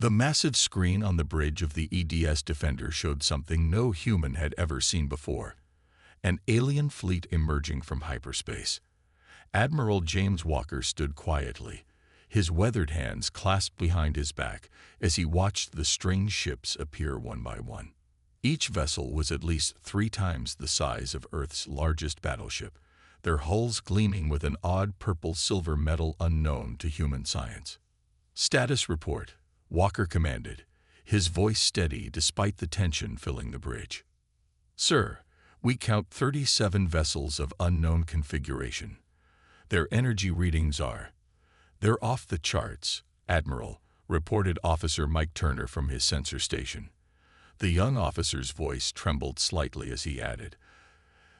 The massive screen on the bridge of the EDS Defender showed something no human had ever seen before: an alien fleet emerging from hyperspace. Admiral James Walker stood quietly, his weathered hands clasped behind his back as he watched the strange ships appear one by one. Each vessel was at least 3 times the size of Earth's largest battleship, their hulls gleaming with an odd purple-silver metal unknown to human science. "Status report," Walker commanded, his voice steady despite the tension filling the bridge. "Sir, we count 37 vessels of unknown configuration. Their energy readings are—" "They're off the charts, Admiral," reported Officer Mike Turner from his sensor station. The young officer's voice trembled slightly as he added,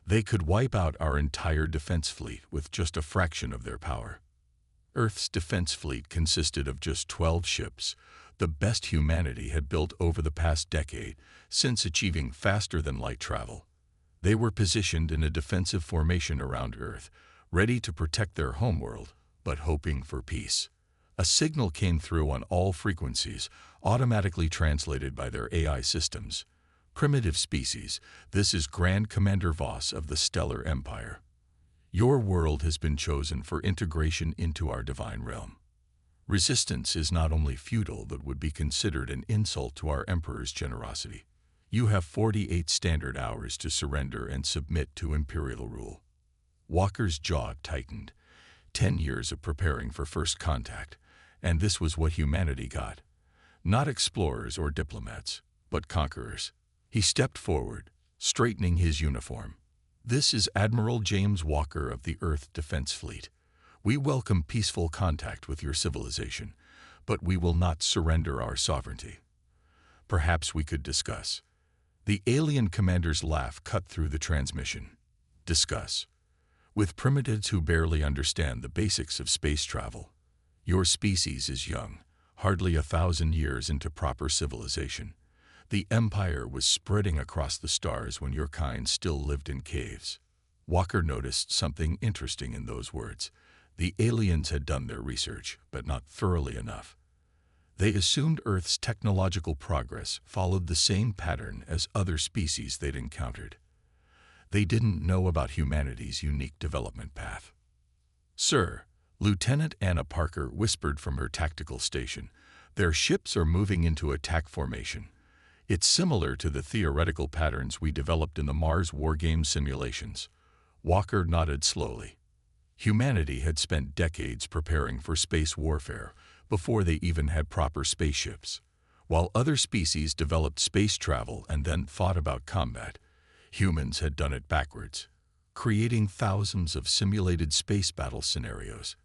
"They could wipe out our entire defense fleet with just a fraction of their power." Earth's defense fleet consisted of just 12 ships, the best humanity had built over the past decade, since achieving faster-than-light travel. They were positioned in a defensive formation around Earth, ready to protect their homeworld, but hoping for peace. A signal came through on all frequencies, automatically translated by their AI systems. "Primitive species, this is Grand Commander Voss of the Stellar Empire. Your world has been chosen for integration into our divine realm. Resistance is not only futile but would be considered an insult to our Emperor's generosity. You have 48 standard hours to surrender and submit to Imperial rule." Walker's jaw tightened. 10 years of preparing for first contact, and this was what humanity got. Not explorers or diplomats, but conquerors. He stepped forward, straightening his uniform. "This is Admiral James Walker of the Earth Defense Fleet. We welcome peaceful contact with your civilization, but we will not surrender our sovereignty. Perhaps we could discuss." The alien commander's laugh cut through the transmission. "Discuss? With primitives who barely understand the basics of space travel. Your species is young, hardly 1,000 years into proper civilization. The Empire was spreading across the stars when your kind still lived in caves." Walker noticed something interesting in those words. The aliens had done their research, but not thoroughly enough. They assumed Earth's technological progress followed the same pattern as other species they'd encountered. They didn't know about humanity's unique development path. "Sir," Lieutenant Anna Parker whispered from her tactical station, "their ships are moving into attack formation. It's similar to the theoretical patterns we developed in the Mars wargame simulations." Walker nodded slowly. Humanity had spent decades preparing for space warfare before they even had proper spaceships. While other species developed space travel and then thought about combat, humans had done it backwards, creating thousands of simulated space battle scenarios,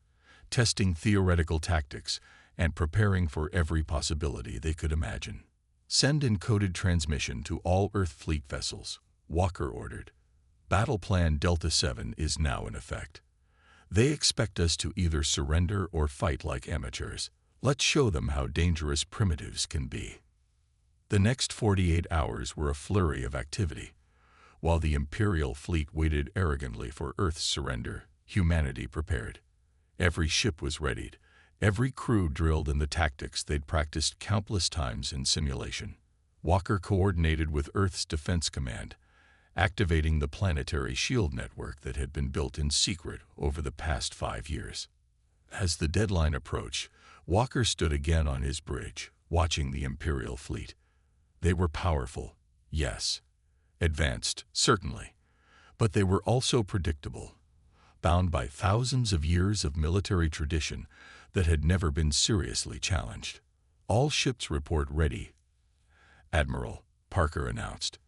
testing theoretical tactics, and preparing for every possibility they could imagine. "Send encoded transmission to all Earth fleet vessels," Walker ordered. "Battle Plan Delta 7 is now in effect. They expect us to either surrender or fight like amateurs. Let's show them how dangerous primitives can be." The next 48 hours were a flurry of activity. While the Imperial fleet waited arrogantly for Earth's surrender, humanity prepared. Every ship was readied, every crew drilled in the tactics they'd practiced countless times in simulation. Walker coordinated with Earth's Defense Command, activating the planetary shield network that had been built in secret over the past 5 years. As the deadline approached, Walker stood again on his bridge, watching the Imperial fleet. They were powerful, yes. Advanced, certainly. But they were also predictable, bound by thousands of years of military tradition that had never been seriously challenged. "All ships report ready, Admiral," Parker announced.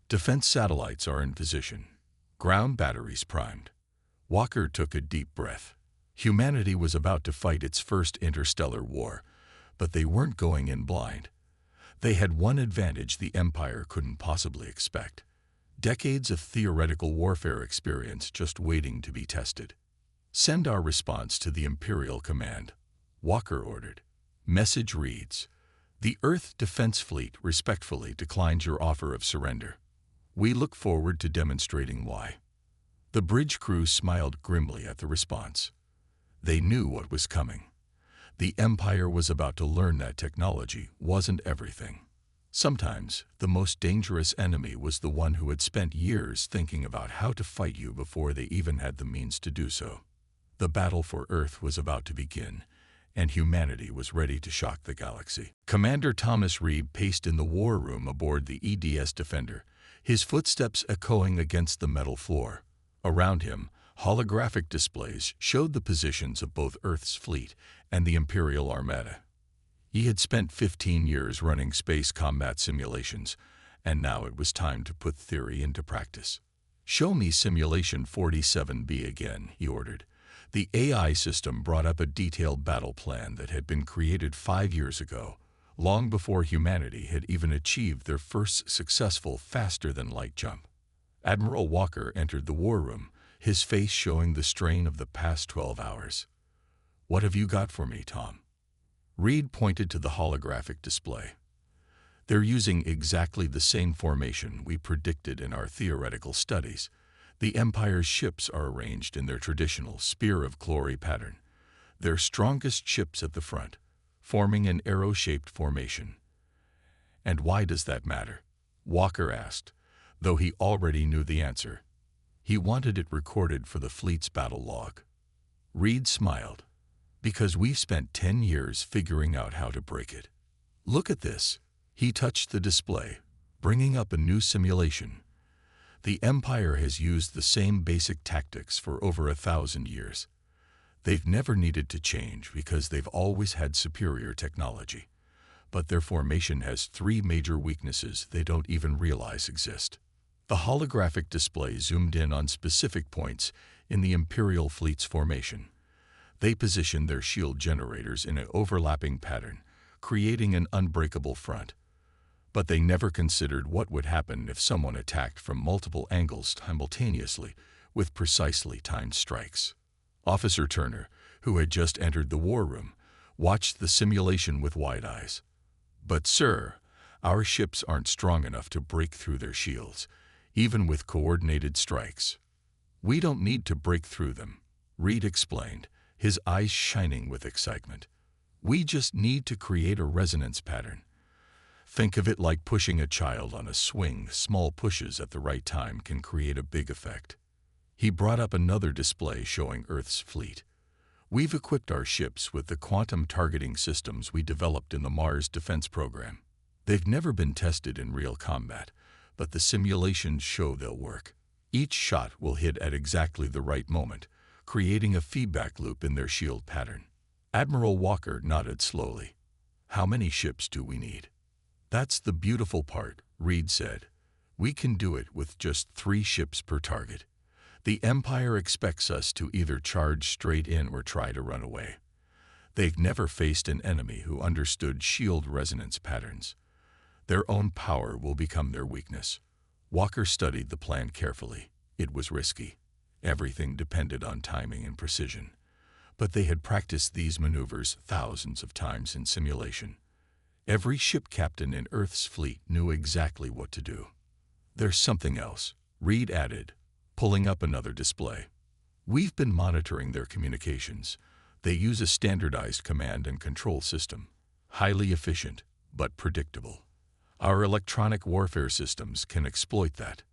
"Defense satellites are in position. Ground batteries primed." Walker took a deep breath. Humanity was about to fight its first interstellar war, but they weren't going in blind. They had one advantage the Empire couldn't possibly expect: decades of theoretical warfare experience just waiting to be tested. "Send our response to the Imperial Command," Walker ordered. Message reads, "The Earth Defense Fleet respectfully declines your offer of surrender. We look forward to demonstrating why." The bridge crew smiled grimly at the response. They knew what was coming. The Empire was about to learn that technology wasn't everything. Sometimes, the most dangerous enemy was the one who had spent years thinking about how to fight you before they even had the means to do so. The battle for Earth was about to begin, and humanity was ready to shock the galaxy. Commander Thomas Reed paced in the war room aboard the EDS Defender, his footsteps echoing against the metal floor. Around him, holographic displays showed the positions of both Earth's fleet and the Imperial Armada. He had spent 15 years running space combat simulations, and now it was time to put theory into practice. "Show me Simulation 47B again," he ordered. The AI system brought up a detailed battle plan that had been created 5 years ago, long before humanity had even achieved their first successful faster-than-light jump. Admiral Walker entered the war room, his face showing the strain of the past 12 hours. "What have you got for me, Tom?" Reed pointed to the holographic display. "They're using exactly the same formation we predicted in our theoretical studies. The Empire's ships are arranged in their traditional Spear of Glory pattern, their strongest ships at the front, forming an arrow-shaped formation." "And why does that matter?" Walker asked, though he already knew the answer. He wanted it recorded for the fleet's battle log. Reed smiled. "Because we've spent 10 years figuring out how to break it. Look at this." He touched the display, bringing up a new simulation. "The Empire has used the same basic tactics for over 1,000 years. They've never needed to change because they've always had superior technology. But their formation has 3 major weaknesses they don't even realize exist." The holographic display zoomed in on specific points in the Imperial fleet's formation. They positioned their shield generators in an overlapping pattern, creating an unbreakable front. But they never considered what would happen if someone attacked from multiple angles simultaneously with precisely timed strikes. Officer Turner, who had just entered the war room, watched the simulation with wide eyes. "But sir, our ships aren't strong enough to break through their shields, even with coordinated strikes." "We don't need to break through them," Reed explained, his eyes shining with excitement. "We just need to create a resonance pattern. Think of it like pushing a child on a swing. Small pushes at the right time can create a big effect." He brought up another display showing Earth's fleet. "We've equipped our ships with the quantum targeting systems we developed in the Mars Defense Program. They've never been tested in real combat, but the simulations show they'll work. Each shot will hit at exactly the right moment, creating a feedback loop in their shield pattern." Admiral Walker nodded slowly. "How many ships do we need?" "That's the beautiful part," Reed said. "We can do it with just 3 ships per target. The Empire expects us to either charge straight in or try to run away. They've never faced an enemy who understood shield resonance patterns. Their own power will become their weakness." Walker studied the plan carefully. It was risky. Everything depended on timing and precision. But they had practiced these maneuvers thousands of times in simulation. Every ship captain in Earth's fleet knew exactly what to do. "There's something else," Reed added, pulling up another display. "We've been monitoring their communications. They use a standardized command and control system, highly efficient but predictable. Our electronic warfare systems can exploit that."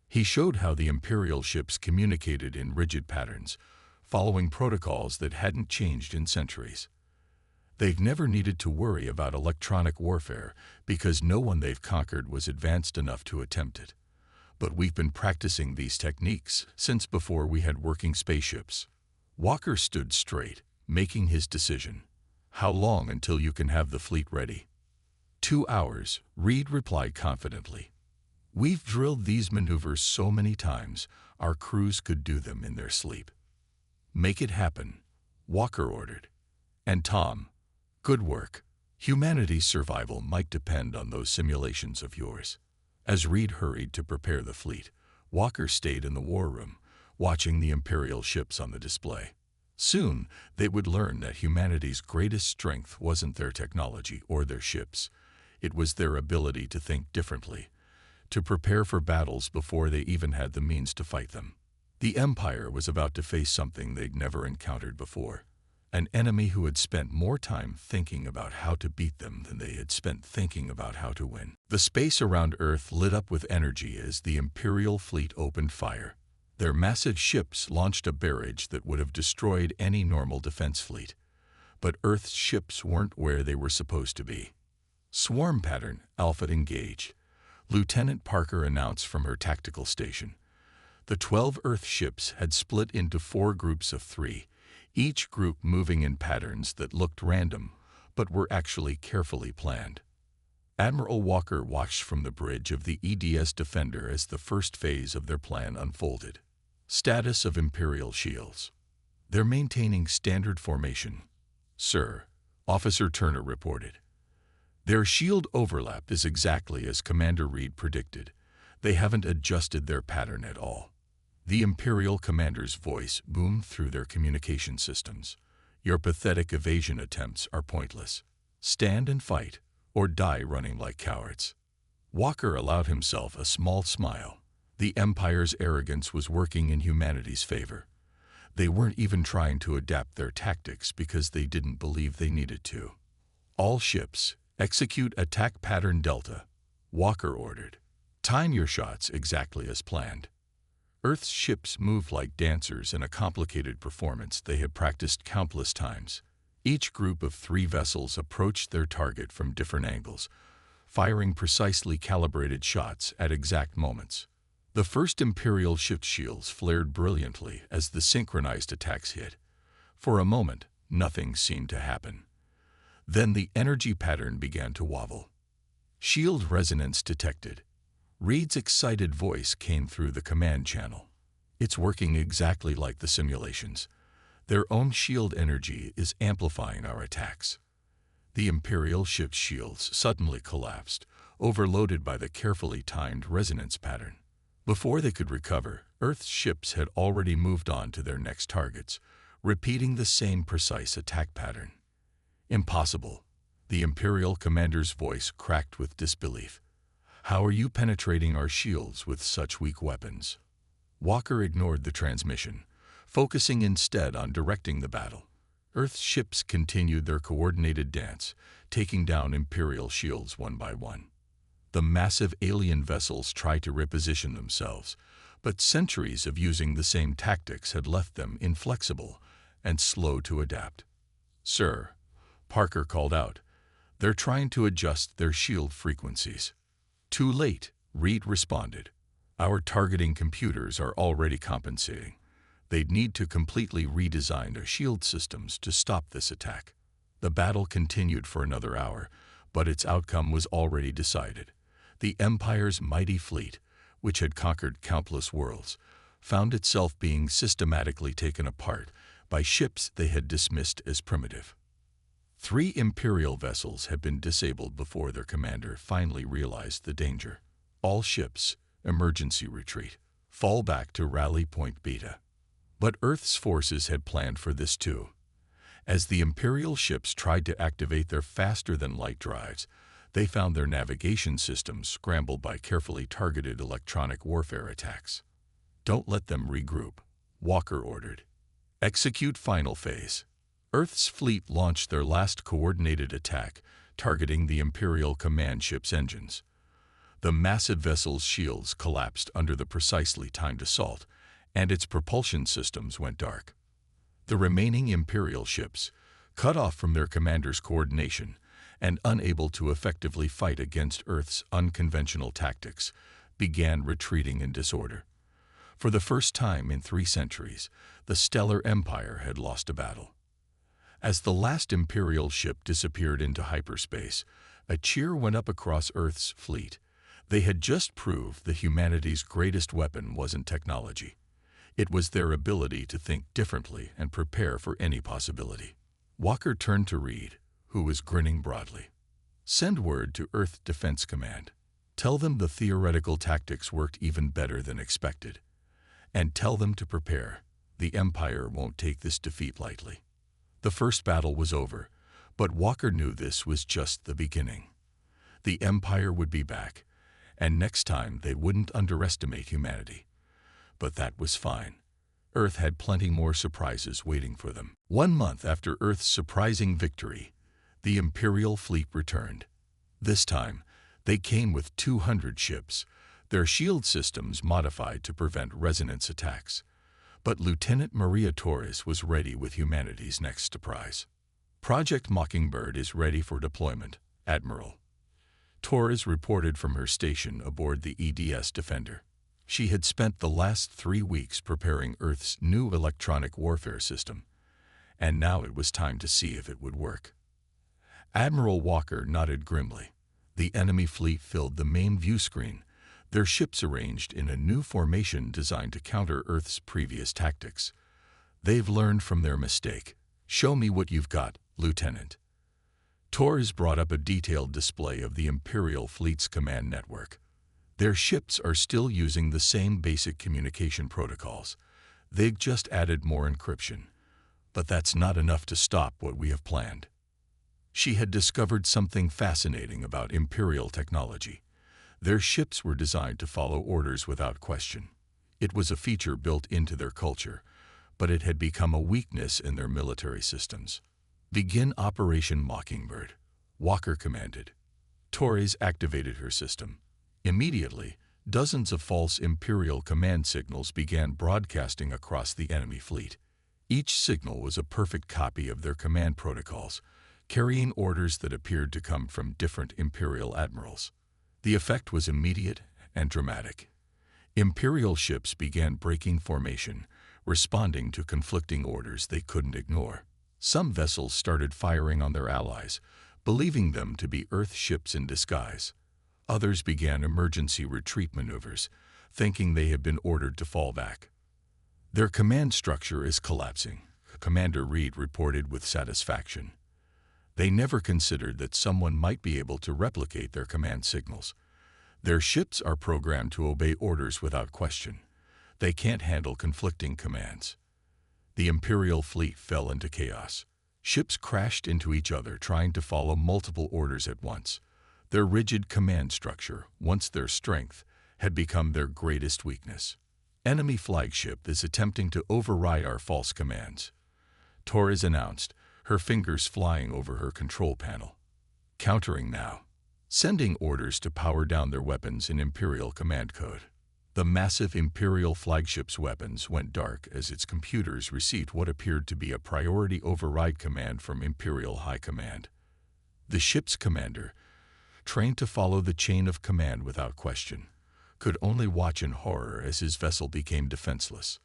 He showed how the Imperial ships communicated in rigid patterns, following protocols that hadn't changed in centuries. They've never needed to worry about electronic warfare because no one they've conquered was advanced enough to attempt it. But we've been practicing these techniques since before we had working spaceships. Walker stood straight, making his decision. "How long until you can have the fleet ready?" 2 hours, Reed replied confidently. "We've drilled these maneuvers so many times, our crews could do them in their sleep." "Make it happen," Walker ordered. "And Tom, good work. Humanity's survival might depend on those simulations of yours." As Reed hurried to prepare the fleet, Walker stayed in the war room, watching the Imperial ships on the display. Soon, they would learn that humanity's greatest strength wasn't their technology or their ships. It was their ability to think differently, to prepare for battles before they even had the means to fight them. The Empire was about to face something they'd never encountered before. an enemy who had spent more time thinking about how to beat them than they had spent thinking about how to win. The space around Earth lit up with energy as the Imperial fleet opened fire. Their massive ships launched a barrage that would have destroyed any normal defense fleet. But Earth's ships weren't where they were supposed to be. Swarm pattern, Alpha engaged. Lieutenant Parker announced from her tactical station. The 12 Earth ships had split into 4 groups of 3, each group moving in patterns that looked random, but were actually carefully planned. Admiral Walker watched from the bridge of the EDS Defender as the first phase of their plan unfolded. Status of Imperial shields. They're maintaining standard formation, sir, Officer Turner reported. Their shield overlap is exactly as Commander Reed predicted. They haven't adjusted their pattern at all. The Imperial commander's voice boomed through their communication systems. Your pathetic evasion attempts are pointless. Stand and fight, or die running like cowards. Walker allowed himself a small smile. The Empire's arrogance was working in humanity's favor. They weren't even trying to adapt their tactics because they didn't believe they needed to. All ships, execute attack pattern Delta, Walker ordered. Time your shots exactly as planned. Earth's ships moved like dancers in a complicated performance they had practiced countless times. Each group of 3 vessels approached their target from different angles, firing precisely calibrated shots at exact moments. The first Imperial ship shields flared brilliantly as the synchronized attacks hit. For a moment, nothing seemed to happen. Then the energy pattern began to wobble. Shield resonance detected. Reed's excited voice came through the command channel. It's working exactly like the simulations. Their own shield energy is amplifying our attacks. The Imperial ship's shields suddenly collapsed, overloaded by the carefully timed resonance pattern. Before they could recover, Earth's ships had already moved on to their next targets, repeating the same precise attack pattern. Impossible. The Imperial commander's voice cracked with disbelief. How are you penetrating our shields with such weak weapons? Walker ignored the transmission, focusing instead on directing the battle. Earth's ships continued their coordinated dance, taking down Imperial shields one by one. The massive alien vessels tried to reposition themselves, but centuries of using the same tactics had left them inflexible and slow to adapt. Sir, Parker called out, they're trying to adjust their shield frequencies. Too late, Reed responded. Our targeting computers are already compensating. They'd need to completely redesign their shield systems to stop this attack. The battle continued for another hour, but its outcome was already decided. The Empire's mighty fleet, which had conquered countless worlds, found itself being systematically taken apart by ships they had dismissed as primitive. 3 Imperial vessels had been disabled before their commander finally realized the danger. All ships, emergency retreat, fall back to Rally Point Beta. But Earth's forces had planned for this too. As the Imperial ships tried to activate their faster-than-light drives, they found their navigation systems scrambled by carefully targeted electronic warfare attacks. Don't let them regroup, Walker ordered. Execute final phase. Earth's fleet launched their last coordinated attack, targeting the Imperial command ship's engines. The massive vessel's shields collapsed under the precisely timed assault, and its propulsion systems went dark. The remaining Imperial ships, cut off from their commander's coordination and unable to effectively fight against Earth's unconventional tactics, began retreating in disorder. For the first time in 3 centuries, the Stellar Empire had lost a battle. As the last Imperial ship disappeared into hyperspace, a cheer went up across Earth's fleet. They had just proved that humanity's greatest weapon wasn't technology. It was their ability to think differently and prepare for any possibility. Walker turned to Reed, who was grinning broadly. Send word to Earth Defense Command. Tell them the theoretical tactics worked even better than expected. And tell them to prepare. The Empire won't take this defeat lightly. The first battle was over, but Walker knew this was just the beginning. The Empire would be back, and next time they wouldn't underestimate humanity. But that was fine. Earth had plenty more surprises waiting for them. 1 month after Earth's surprising victory, the Imperial fleet returned. This time, they came with 200 ships, their shield systems modified to prevent resonance attacks. But Lieutenant Maria Torres was ready with humanity's next surprise. Project Mockingbird is ready for deployment, Admiral. Torres reported from her station aboard the EDS Defender. She had spent the last 3 weeks preparing Earth's new electronic warfare system, and now it was time to see if it would work. Admiral Walker nodded grimly. The enemy fleet filled the main view screen, their ships arranged in a new formation designed to counter Earth's previous tactics. They've learned from their mistake. Show me what you've got, Lieutenant. Torres brought up a detailed display of the Imperial fleet's command network. Their ships are still using the same basic communication protocols. They've just added more encryption. But that's not enough to stop what we have planned. She had discovered something fascinating about Imperial technology. Their ships were designed to follow orders without question. It was a feature built into their culture, but it had become a weakness in their military systems. Begin Operation Mockingbird, Walker commanded. Torres activated her system. Immediately, dozens of false Imperial command signals began broadcasting across the enemy fleet. Each signal was a perfect copy of their command protocols, carrying orders that appeared to come from different Imperial admirals. The effect was immediate and dramatic. Imperial ships began breaking formation, responding to conflicting orders they couldn't ignore. Some vessels started firing on their allies, believing them to be Earth ships in disguise. Others began emergency retreat maneuvers, thinking they had been ordered to fall back. Their command structure is collapsing, Commander Reed reported with satisfaction. They never considered that someone might be able to replicate their command signals. Their ships are programmed to obey orders without question. They can't handle conflicting commands. The Imperial fleet fell into chaos. Ships crashed into each other trying to follow multiple orders at once. Their rigid command structure, once their strength, had become their greatest weakness. Enemy flagship is attempting to override our false commands, Torres announced, her fingers flying over her control panel. Countering now. Sending orders to power down their weapons in Imperial command code. The massive Imperial flagship's weapons went dark as its computers received what appeared to be a priority override command from Imperial High Command. The ship's commander, trained to follow the chain of command without question, could only watch in horror as his vessel became defenseless.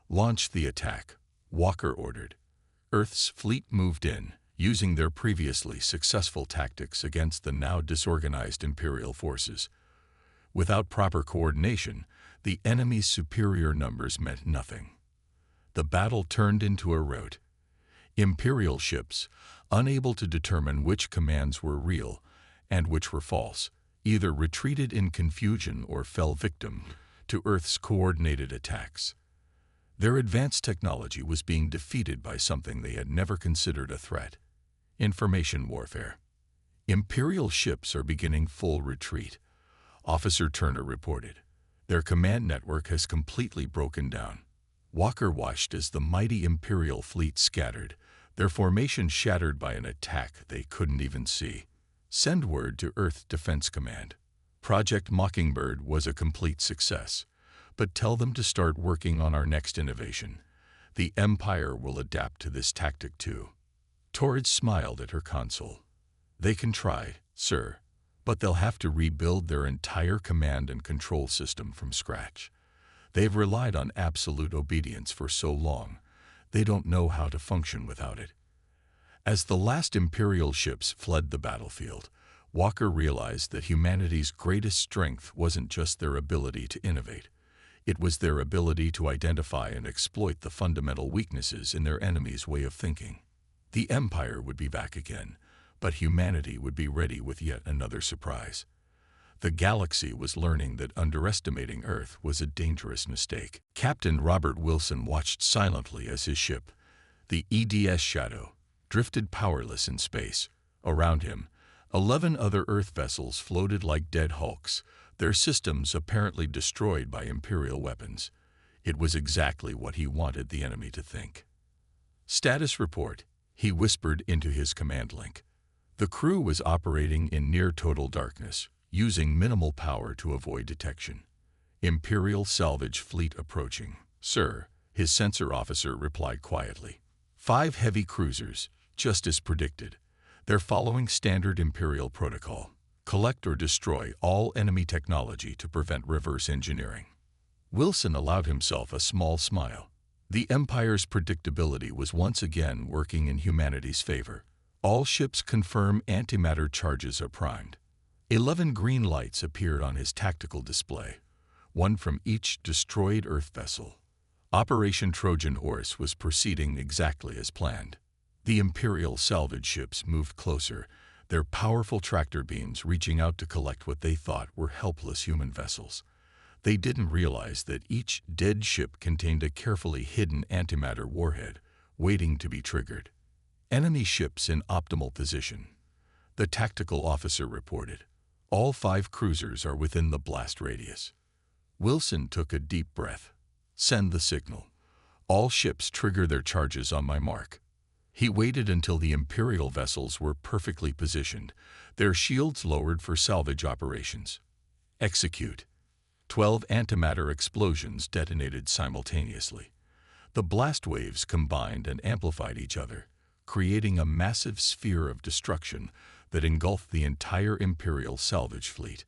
Launch the attack, Walker ordered. Earth's fleet moved in, using their previously successful tactics against the now disorganized Imperial forces. Without proper coordination, the enemy's superior numbers meant nothing. The battle turned into a rout. Imperial ships, unable to determine which commands were real and which were false, either retreated in confusion or fell victim to Earth's coordinated attacks. Their advanced technology was being defeated by something they had never considered a threat: information warfare. Imperial ships are beginning full retreat, Officer Turner reported. Their command network has completely broken down. Walker watched as the mighty Imperial fleet scattered, their formation shattered by an attack they couldn't even see. Send word to Earth Defense Command. Project Mockingbird was a complete success, but tell them to start working on our next innovation. The Empire will adapt to this tactic too. Torres smiled at her console. They can try, sir, but they'll have to rebuild their entire command and control system from scratch. They've relied on absolute obedience for so long, they don't know how to function without it. As the last Imperial ships fled the battlefield, Walker realized that humanity's greatest strength wasn't just their ability to innovate. It was their ability to identify and exploit the fundamental weaknesses in their enemy's way of thinking. The Empire would be back again, but humanity would be ready with yet another surprise. The galaxy was learning that underestimating Earth was a dangerous mistake. Captain Robert Wilson watched silently as his ship, the EDS Shadow, drifted powerless in space. Around him, 11 other Earth vessels floated like dead hulks, their systems apparently destroyed by Imperial weapons. It was exactly what he wanted the enemy to think. "Status report," he whispered into his command link. The crew was operating in near-total darkness, using minimal power to avoid detection. "Imperial salvage fleet approaching, sir," his sensor officer replied quietly. "5 heavy cruisers, just as predicted. They're following standard Imperial protocol. Collect or destroy all enemy technology to prevent reverse engineering." Wilson allowed himself a small smile. The Empire's predictability was once again working in humanity's favor. "All ships confirm antimatter charges are primed." 11 green lights appeared on his tactical display, one from each destroyed Earth vessel. Operation Trojan Horse was proceeding exactly as planned. The Imperial salvage ships moved closer, their powerful tractor beams reaching out to collect what they thought were helpless human vessels. They didn't realize that each dead ship contained a carefully hidden antimatter warhead, waiting to be triggered. "Enemy ships in optimal position," the tactical officer reported. "All 5 cruisers are within the blast radius." Wilson took a deep breath. "Send the signal. All ships trigger their charges on my mark." He waited until the Imperial vessels were perfectly positioned, their shields lowered for salvage operations. "Execute." 12 antimatter explosions detonated simultaneously. The blast waves combined and amplified each other, creating a massive sphere of destruction that engulfed the entire Imperial salvage fleet.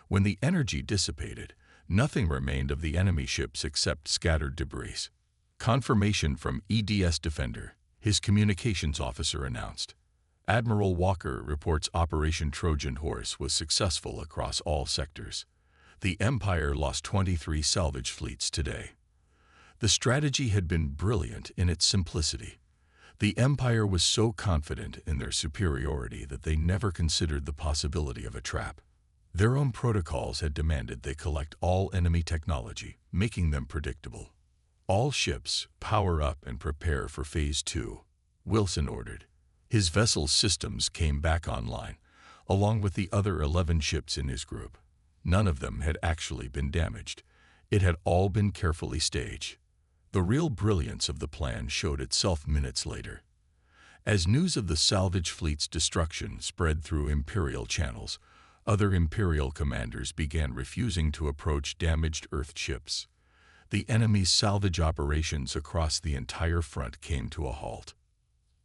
When the energy dissipated, nothing remained of the enemy ships except scattered debris. "Confirmation from EDS Defender," his communications officer announced. "Admiral Walker reports Operation Trojan Horse was successful across all sectors. The Empire lost 23 salvage fleets today." The strategy had been brilliant in its simplicity. The Empire was so confident in their superiority that they never considered the possibility of a trap. Their own protocols had demanded they collect all enemy technology, making them predictable. "All ships, power up and prepare for Phase 2, Wilson ordered. His vessel's systems came back online, along with the other 11 ships in his group. None of them had actually been damaged. It had all been carefully staged. The real brilliance of the plan showed itself minutes later. As news of the salvage fleet's destruction spread through Imperial channels, other Imperial commanders began refusing to approach damaged Earth ships. The enemy's salvage operations across the entire front came to a halt.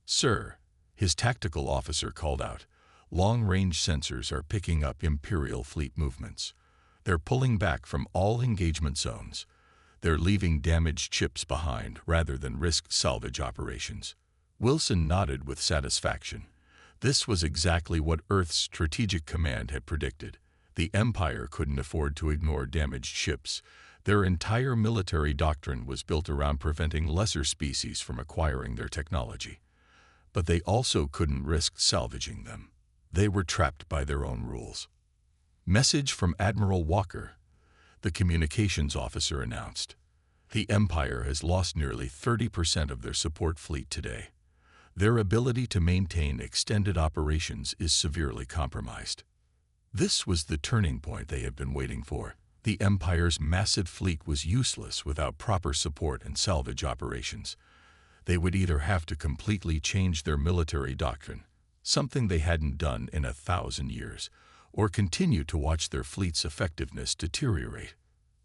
"Sir," his tactical officer called out, "long-range sensors are picking up Imperial fleet movements. They're pulling back from all engagement zones. They're leaving damaged ships behind rather than risk salvage operations." Wilson nodded with satisfaction. This was exactly what Earth's Strategic Command had predicted. The Empire couldn't afford to ignore damaged ships. Their entire military doctrine was built around preventing lesser species from acquiring their technology. But they also couldn't risk salvaging them. They were trapped by their own rules. "Message from Admiral Walker," the communications officer announced. "The Empire has lost nearly 30% of their support fleet today. Their ability to maintain extended operations is severely compromised." This was the turning point they had been waiting for. The Empire's massive fleet was useless without proper support and salvage operations. They would either have to completely change their military doctrine, something they hadn't done in 1,000 years, or continue to watch their fleet's effectiveness deteriorate.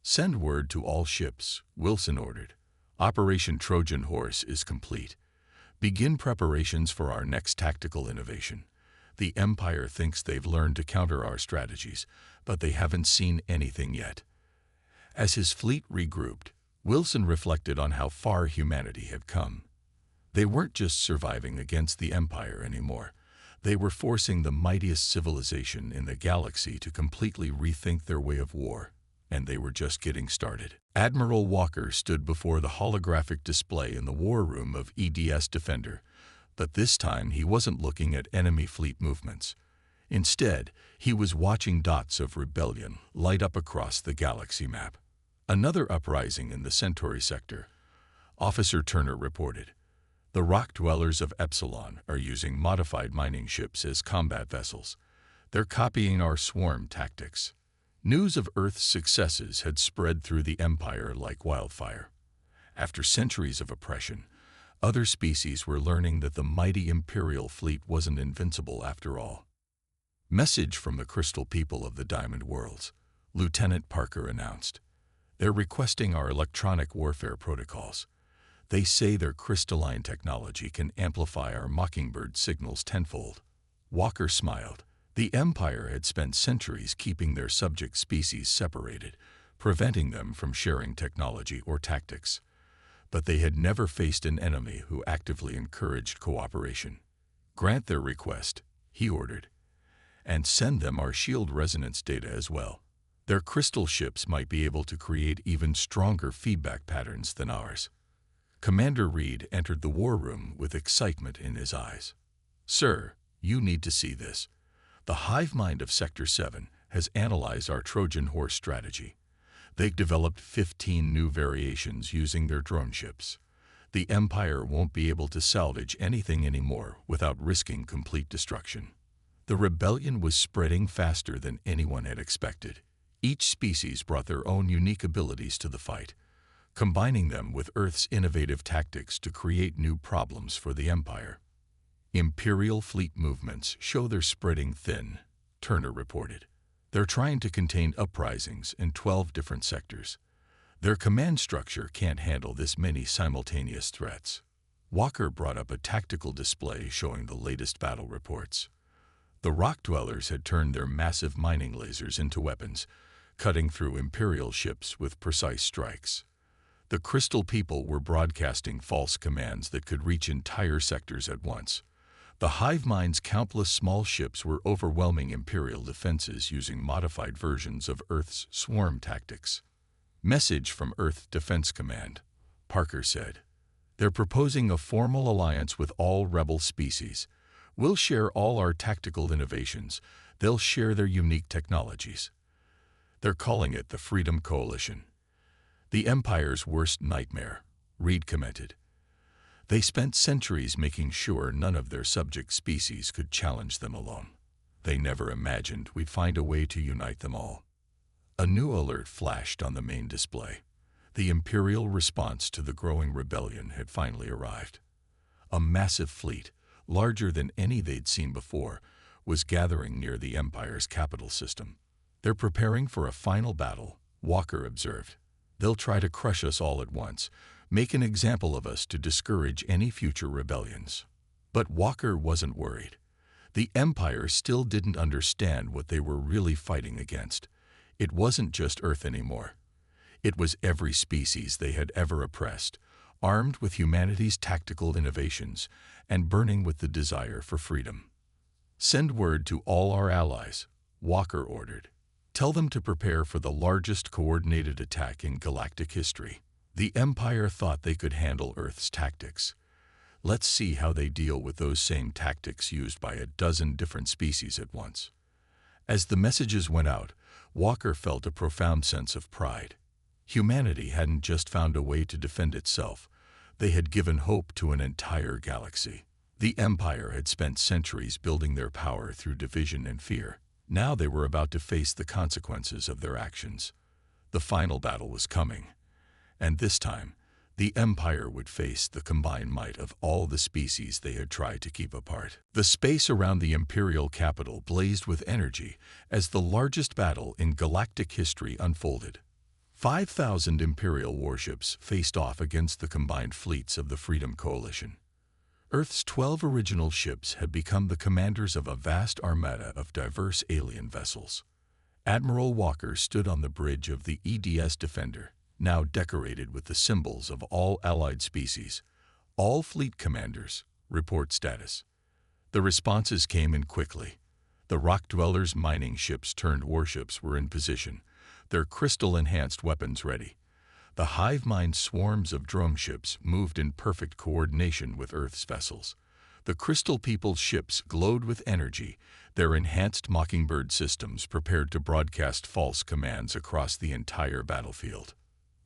"Send word to all ships," Wilson ordered. "Operation Trojan Horse is complete. Begin preparations for our next tactical innovation. The Empire thinks they've learned to counter our strategies, but they haven't seen anything yet." As his fleet regrouped, Wilson reflected on how far humanity had come. They weren't just surviving against the Empire anymore. They were forcing the mightiest civilization in the galaxy to completely rethink their way of war, and they were just getting started. Admiral Walker stood before the holographic display in the war room of EDS Defender, but this time he wasn't looking at enemy fleet movements. Instead, he was watching dots of rebellion light up across the galaxy map. "Another uprising in the Centauri sector," Officer Turner reported. "The rock dwellers of Epsilon are using modified mining ships as combat vessels. They're copying our swarm tactics. News of Earth's successes had spread through the Empire like wildfire. After centuries of oppression, other species were learning that the mighty Imperial fleet wasn't invincible after all. Message from the Crystal People of the Diamond Worlds, Lieutenant Parker announced. They're requesting our electronic warfare protocols. They say their crystalline technology can amplify our Mockingbird signals tenfold. Walker smiled. The Empire had spent centuries keeping their subject species separated, preventing them from sharing technology or tactics. But they had never faced an enemy who actively encouraged cooperation. Grant their request, he ordered, and send them our shield resonance data as well. Their crystal ships might be able to create even stronger feedback patterns than ours. Commander Reed entered the war room with excitement in his eyes. Sir, you need to see this. The hive mind of Sector 7 has analyzed our Trojan horse strategy. They've developed 15 new variations using their drone ships. The Empire won't be able to salvage anything anymore without risking complete destruction. The rebellion was spreading faster than anyone had expected. Each species brought their own unique abilities to the fight, combining them with Earth's innovative tactics to create new problems for the Empire. Imperial fleet movements show they're spreading thin, Turner reported. They're trying to contain uprisings in 12 different sectors. Their command structure can't handle this many simultaneous threats. Walker brought up a tactical display showing the latest battle reports. The rock dwellers had turned their massive mining lasers into weapons, cutting through Imperial ships with precise strikes. The Crystal People were broadcasting false commands that could reach entire sectors at once. The hive mind's countless small ships were overwhelming Imperial defenses using modified versions of Earth's swarm tactics. Message from Earth Defense Command, Parker said. They're proposing a formal alliance with all rebel species. We'll share all our tactical innovations. They'll share their unique technologies. They're calling it the Freedom Coalition. The Empire's worst nightmare, Reed commented. They spent centuries making sure none of their subject species could challenge them alone. They never imagined we'd find a way to unite them all. A new alert flashed on the main display. The Imperial response to the growing rebellion had finally arrived. A massive fleet, larger than any they'd seen before, was gathering near the Empire's capital system. They're preparing for a final battle, Walker observed. They'll try to crush us all at once, make an example of us to discourage any future rebellions. But Walker wasn't worried. The Empire still didn't understand what they were really fighting against. It wasn't just Earth anymore. It was every species they had ever oppressed, armed with humanity's tactical innovations and burning with the desire for freedom. Send word to all our allies, Walker ordered. Tell them to prepare for the largest coordinated attack in galactic history. The Empire thought they could handle Earth's tactics. Let's see how they deal with those same tactics used by a dozen different species at once. As the messages went out, Walker felt a profound sense of pride. Humanity hadn't just found a way to defend itself. They had given hope to an entire galaxy. The Empire had spent centuries building their power through division and fear. Now they were about to face the consequences of their actions. The final battle was coming. And this time, the Empire would face the combined might of all the species they had tried to keep apart. The space around the Imperial capital blazed with energy as the largest battle in galactic history unfolded. 5,000 Imperial warships faced off against the combined fleets of the Freedom Coalition. Earth's 12 original ships had become the commanders of a vast armada of diverse alien vessels. Admiral Walker stood on the bridge of the EDS Defender, now decorated with the symbols of all allied species. All fleet commanders, report status. The responses came in quickly. The Rock Dwellers' mining ships turned warships were in position, their crystal-enhanced weapons ready. The hive mind swarms of drone ships moved in perfect coordination with Earth's vessels. The Crystal People's ships glowed with energy, their enhanced Mockingbird systems prepared to broadcast false commands across the entire battlefield.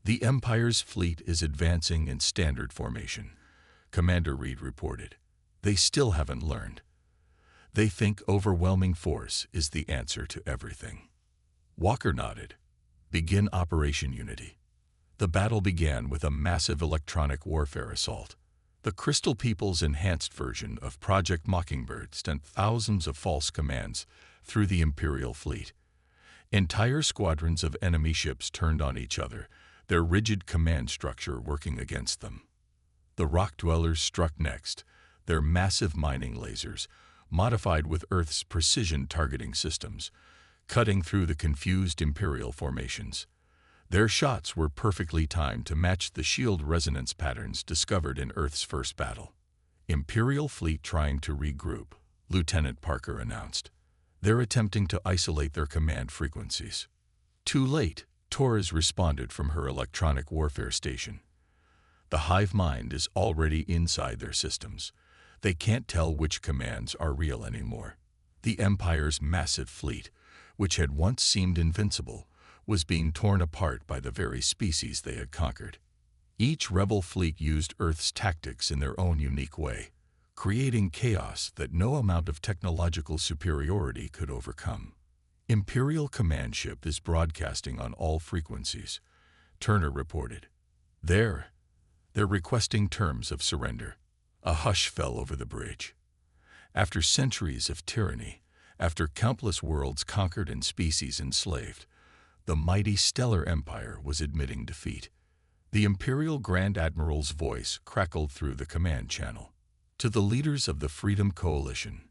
The Empire's fleet is advancing in standard formation, Commander Reed reported. They still haven't learned. They think overwhelming force is the answer to everything. Walker nodded. Begin Operation Unity. The battle began with a massive electronic warfare assault. The Crystal People's enhanced version of Project Mockingbird sent thousands of false commands through the Imperial fleet. Entire squadrons of enemy ships turned on each other, their rigid command structure working against them. The Rock Dwellers struck next, their massive mining lasers, modified with Earth's precision targeting systems, cutting through the confused Imperial formations. Their shots were perfectly timed to match the shield resonance patterns discovered in Earth's first battle. Imperial fleet trying to regroup, Lieutenant Parker announced. They're attempting to isolate their command frequencies. Too late, Torres responded from her electronic warfare station. The hive mind is already inside their systems. They can't tell which commands are real anymore. The Empire's massive fleet, which had once seemed invincible, was being torn apart by the very species they had conquered. Each rebel fleet used Earth's tactics in their own unique way, creating chaos that no amount of technological superiority could overcome. Imperial command ship is broadcasting on all frequencies, Turner reported. They're requesting terms of surrender. A hush fell over the bridge. After centuries of tyranny, after countless worlds conquered and species enslaved, the mighty Stellar Empire was admitting defeat. The Imperial Grand Admiral's voice crackled through the command channel. To the leaders of the Freedom Coalition,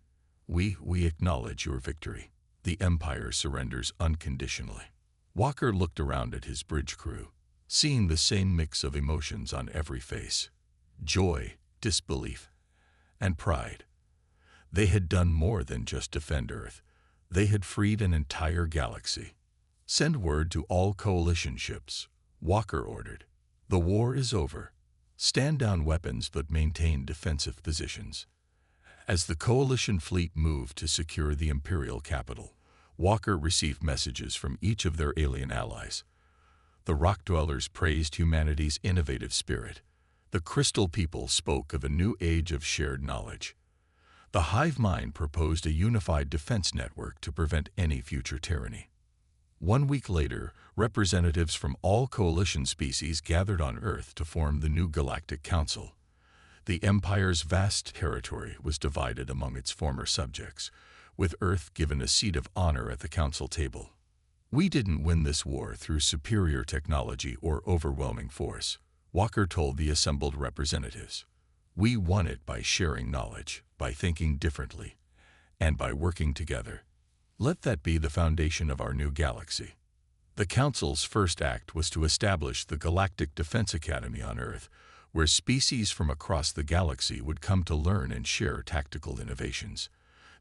we acknowledge your victory. The Empire surrenders unconditionally. Walker looked around at his bridge crew, seeing the same mix of emotions on every face. Joy, disbelief, and pride. They had done more than just defend Earth. They had freed an entire galaxy. Send word to all coalition ships, Walker ordered. The war is over. Stand down weapons but maintain defensive positions. As the coalition fleet moved to secure the Imperial capital, Walker received messages from each of their alien allies. The Rock Dwellers praised humanity's innovative spirit. The Crystal People spoke of a new age of shared knowledge. The hive mind proposed a unified defense network to prevent any future tyranny. 1 week later, representatives from all coalition species gathered on Earth to form the new Galactic Council. The Empire's vast territory was divided among its former subjects, with Earth given a seat of honor at the council table. We didn't win this war through superior technology or overwhelming force, Walker told the assembled representatives. We won it by sharing knowledge, by thinking differently, and by working together. Let that be the foundation of our new galaxy. The Council's first act was to establish the Galactic Defense Academy on Earth, where species from across the galaxy would come to learn and share tactical innovations.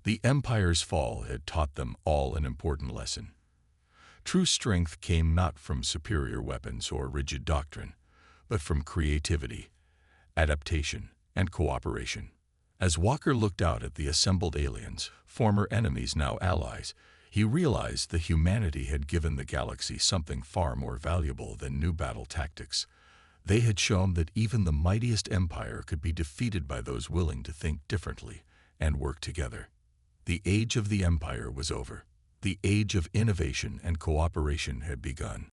The Empire's fall had taught them all an important lesson. True strength came not from superior weapons or rigid doctrine, but from creativity, adaptation, and cooperation. As Walker looked out at the assembled aliens, former enemies now allies, he realized that humanity had given the galaxy something far more valuable than new battle tactics. They had shown that even the mightiest empire could be defeated by those willing to think differently and work together. The age of the Empire was over. The age of innovation and cooperation had begun.